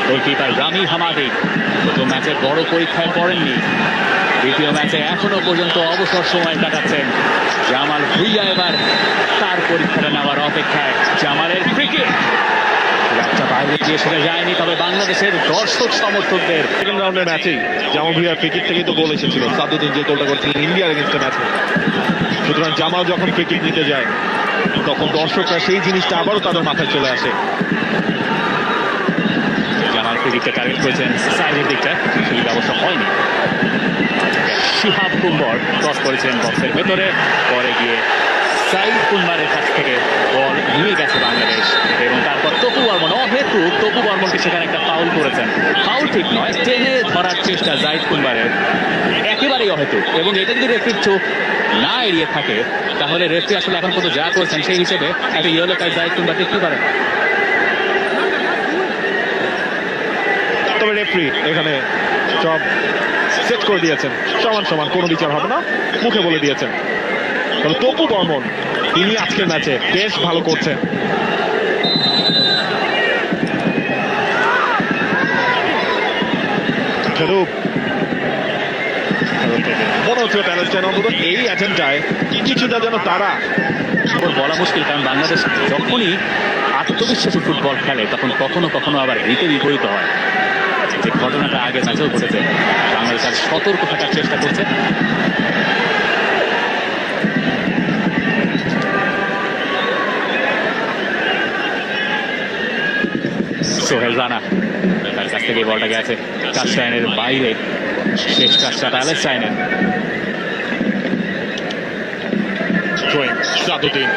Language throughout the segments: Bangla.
গোলকিপার রামি হামাদি প্রথম ম্যাচের বড় পরীক্ষায় পড়েননি, দ্বিতীয় ম্যাচে এখনো পর্যন্ত অবসর সময় কাটাচ্ছেন জামাল ভুঁইয়া। এবার তার পরীক্ষাটা নেওয়ার অপেক্ষায়। জামালের ক্রিকেট একটা বাইরে গিয়ে সেটা যায়নি, তবে বাংলাদেশের দর্শক সমর্থকদের সেকেন্ড রাউন্ডের ম্যাচেই জামাল ভুঁইয়ার ক্রিকেট থেকেই তো গোল এসেছিল, সাদুদ্দিন যে গোলটা করেছিলেন ইন্ডিয়ার এগেনস্টে ম্যাচে। সুতরাং জামাল যখন ক্রিকেট নিতে যায় তখন দর্শকরা সেই জিনিসটা আবারও তাদের মাথায় চলে আসে। জামাল ক্রিকেটটা টার্গেট করেছেন সাইডের দিকটা, সুবিধা অবশ্য হয়নি। শিহাব কুম্বর ক্রস করেছেন বক্সের ভেতরে, পরে গিয়ে সাইদ কুম্বারের কাছ থেকে বল নিয়ে গেছে বাংলাদেশ এবং তারপর তপু বর্মন অহেতুক তপু বর্মনকে সেখানে একটা ফাউল করেছেন। ফাউল ঠিক নয়, টেনে ধরার চেষ্টা জাহিদ কুম্বারের একেবারেই অহেতুক, এবং এটা যদি রেফরির চোখ না এড়িয়ে থাকে তাহলে রেফরি আসলে এখন পর্যন্ত যা করছেন সেই হিসেবে একটা ইয়েলো কার্ড জাহিদ কুম্বার দেখতে পারেন। তবে রেফরি এখানে সব সেট করে দিয়েছেন, সমান সমান, কোনো বিচার হবে না, মুখে বলে দিয়েছেন। তবে তপু বর্মন তিনি আজকের ম্যাচে বেশ ভালো করছেন। মনে হচ্ছে প্যালেস্টাইন অন্তত এই অ্যাটেম্পটায় কিছুটা যেন তারা বলা মুশকিল, কারণ বাংলাদেশ যখনই আত্মবিশ্বাসী ফুটবল খেলে তখন কখনো কখনো আবার হিতে বিপরীত হয়। যে ঘটনাটা আগের ম্যাচেও ঘটেছে, বাংলাদেশ আর সতর্ক থাকার চেষ্টা করছে। সোহেল রানা তার কাছ থেকে বলটা গেছে কাস্টাইনের বাইরে, শেষ কাজটা প্যালেস্টাইনের। সাদুদ্দিন,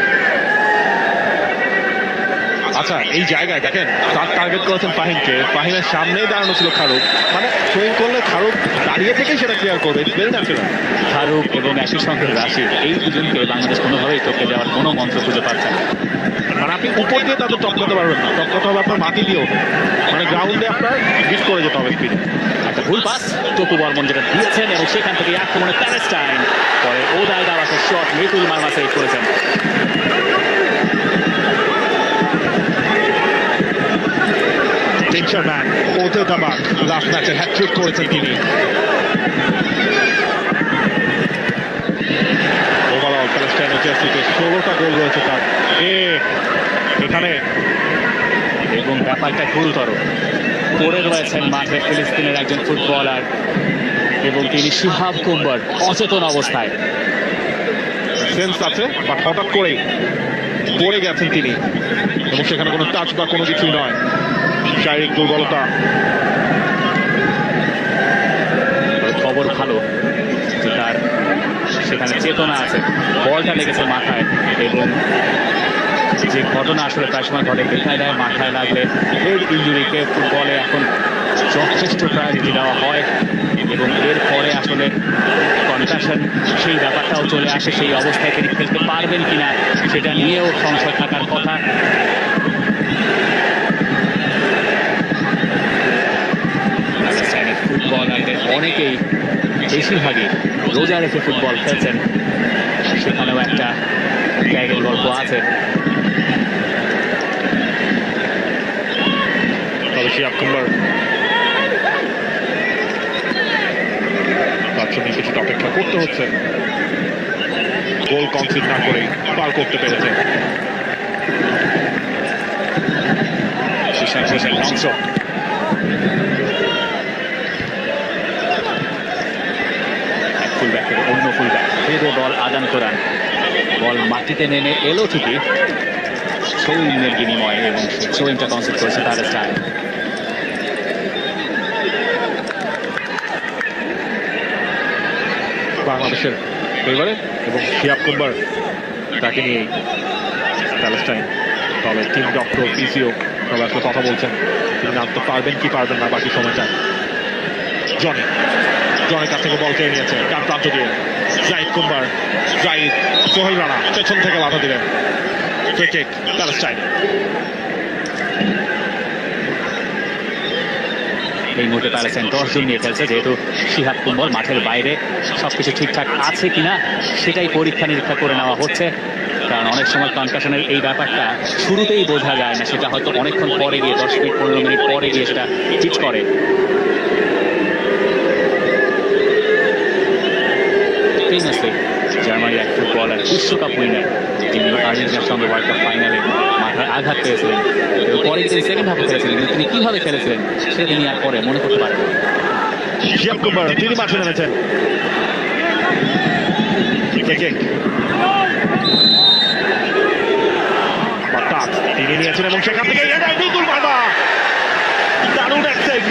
আচ্ছা এই জায়গায় দেখেন তার টার্গেট করেছেন ফাহিমকে, ফাহিমের সামনেই দাঁড়ানো ছিল খারুক, মানে সুইং করলে খারুক দাঁড়িয়ে থেকেই সেটা ক্লিয়ার করবে। Very natural. ফারুক এবং একই সঙ্গে রাশিদ, এই দুজনকে বাংলাদেশ কোনোভাবেই টপকে দেওয়ার কোনো মন্ত্র খুঁজে পাচ্ছে না। মানে আপনি উপর দিয়ে তাদের টপকাতে পারবেন না, টপকাতে হবে আপনার মাটি দিয়েও, মানে গ্রাউন্ডে আপনার বিট করে যেতে হবে স্পিড। একটা ভুল পাস তপু বর্মন যেটা দিয়েছেন, এবং সেখান থেকে আক্রমণে প্যালেস্টাইন, পরে ওদাই দাবাসের শট মিতুল মার্মা সেভ করেছেন। ম্যান ওদের দাবাক লাস্ট ম্যাচে হ্যাট্রিক করেছেন তিনি। ওভারঅল প্যালেস্টাইনের জার্সিতে 16টা গোল রয়েছে তার এখানে। এবং ব্যাপারটা গুরুতর, পড়ে রয়েছেন মাঠে ফিলিস্তিনের একজন ফুটবলার এবং তিনি শিহাব কুম্বর অচেতন অবস্থায়। সেন্স আছে বাট হঠাৎ করেই পড়ে গেছেন তিনি, এবং সেখানে কোনো টাচ বা কোনো কিছুই নয়, শারীরিক দুর্বলতা। খবর ভালো যে তার সেখানে চেতনা আছে, বলটা লেগেছে মাথায়, এবং যে ঘটনা আসলে প্রায় সময় ঘটে দেখায় দেয় মাথায় লাগলে হেড ইঞ্জুরিকে ফুটবলে এখন যথেষ্ট প্রায়োরিটি দেওয়া হয়, এবং এরপরে আসলে কনকাশন সেই ব্যাপারটাও চলে আসে। সেই অবস্থায় তিনি খেলতে পারবেন কিনা সেটা নিয়েও সংশয় থাকার কথা। ফুটবলারদের অনেকেই বেশিরভাগই রোজা রেখে ফুটবল খেলছেন, সেখানেও একটা ত্যাগের গল্প আছে। তবে শিহাব কুম্বর তার জন্য কিছুটা অপেক্ষা করতে হচ্ছে, গোল কনসিড না করে পার করতে পেরেছে। অংশ ফুলব্যাক থেকে অন্য ফুলব্যাক ভেবে বল আদান করান, বল মাটিতে নেমে এলো ঠিকই, থ্রোইনের বিনিময়ে, এবং থ্রোইনটা কনসিড করেছে প্যালেস্টাইন। বাংলাদেশের এবারে এবং শিহাব কুম্বর তাকে নিয়ে প্যালেস্টাইন তবে টিম ডক্টর ফিজিও তবে আসলে কথা বলছেন তিনি নামতে পারবেন কি পারবেন না বাকি সময়টায়। জনের কাছ থেকে বল চেয়ে নিয়েছে ডান প্রান্ত দিয়ে জাহিদ কুম্বর, জাহিদ, সোহেল রানা পেছন থেকে বাধা দিলেন। Free kick Palestine. এই মুহূর্তে প্যালেস্টাইন 10 জন নিয়ে খেলছে, যেহেতু শিহাব কুম্বর মাঠের বাইরে সবকিছু ঠিকঠাক আছে কিনা সেটাই পরীক্ষা নিরীক্ষা করে নেওয়া হচ্ছে। কারণ অনেক সময় কনকাশনের এই ব্যাপারটা শুরুতেই বোঝা যায় না, সেটা হয়তো অনেকক্ষণ পরে গিয়ে 10 মিনিট 15 মিনিট পরে গিয়ে সেটা হিট করে। ফেমাসলি জার্মানির এক ফুটবলার, বিশ্বকাপ উইনার, যিনি আর্জেন্টিনার সঙ্গে ওয়ার্ল্ড কাপ ফাইনালে মাথায় আঘাত পেয়েছিলেন এবং পরে তিনি সেকেন্ড হাফে খেলেছিলেন, কিন্তু তিনি কিভাবে খেলেছিলেন সেটা তিনি আর পরে মনে করতে পারেন। শিহাব কুমার তিনি মাঠে নেমেছেন। তিনি নিয়েছেন এবং সেখান থেকে মিতুল মার্মা দারুণ এক সেভ,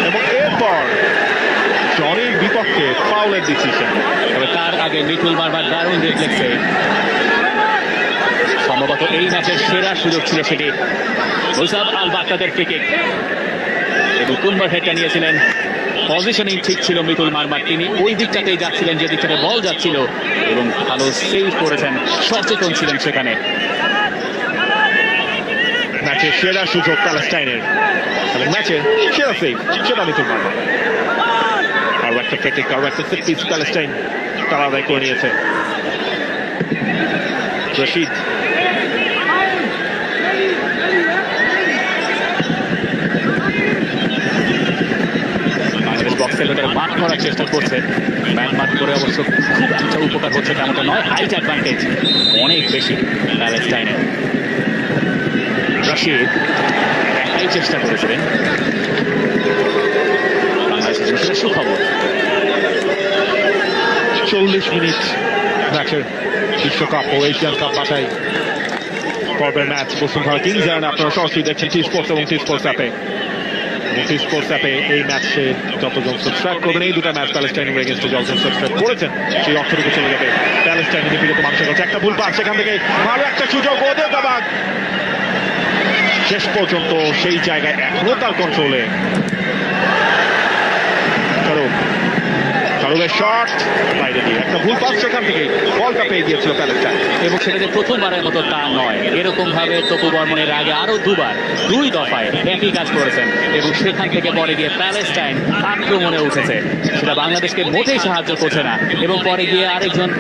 এবং এরপর জনির বিপক্ষে ফাউলের ডিসিশন। তবে তার আগে মিতুল মার্মার দারুণ রিফ্লেক্সে সম্ভবত এই ম্যাচের সেরা সুযোগ ছিল সেটি মুসাব আল বাক্তাদের ফ্রি কিক, এবং কুম্বার হেডটা নিয়েছিলেন। পজিশনিং ঠিক ছিল মিতুল মার্মার, তিনি ওই দিকটাতেই যাচ্ছিলেন যে দিকটাতে বল যাচ্ছিল এবং ভালো সেভ করেছেন, সচেতন ছিলেন সেখানে। ম্যাচের সেরা সুযোগ প্যালেস্টাইনের এবং ম্যাচের সেরা সেভ সেটা মিতুল মার্মা। আরো একটা ফ্রি কিক, আরো একটা সেট পিস প্যালেস্টাইন তারা আদায় করে নিয়েছে। রশিদ বক্সের ভেতরে মাঠ করার চেষ্টা করছে, ম্যান মাঠ করে অবশ্য খুব একটা উপকার হচ্ছে তেমনটা নয়। হাইট অ্যাডভান্টেজ অনেক বেশি প্যালেস্টাইনের। রশিদ একাই চেষ্টা করেছিলেন, বাংলাদেশের জন্য সেটা সুখবর। 40 মিনিট ম্যাচের বিশ্বকাপ ও এশিয়ান কাপ বাছাই পর্বের ম্যাচ বসুন্ধরা কিংস এলেভেন আপনারা সরাসরি দেখছেন টি স্পোর্টস এবং টি স্পোর্টস অ্যাপে। টি স্পোর্টস অ্যাপে এই ম্যাচে যতজন সাবস্ক্রাইব করবেন, এই দুটা ম্যাচ প্যালেস্টাইনের এগেইনস্টে যতজন সাবস্ক্রাইব করেছেন সেই অর্থটুকু চলে যাবে প্যালেস্টাইনের বিগত মানুষের কাছে। একটা ভুল পাস, সেখান থেকে ভালো একটা সুযোগ ওদের দাবাগ, শেষ পর্যন্ত সেই জায়গায় এখনো তার কন্ট্রোলে। কারুলের শট বাইরে দিয়ে একটা ভুল পাস, সেখান থেকে বলটা পেয়ে গিয়েছিল প্যালেস্টাইন। এবং সেটা যে প্রথমবারের মতো তা নয়, এরকম ভাবে তপু বর্মনের আগে আরো দুই দফায় একই কাজ করেছেন এবং সেখান থেকে পরে গিয়ে প্যালেস্টাইন আক্রমণে উঠেছে, সেটা বাংলাদেশকে মোটেই সাহায্য করছে না এবং পরে গিয়ে আরেকজন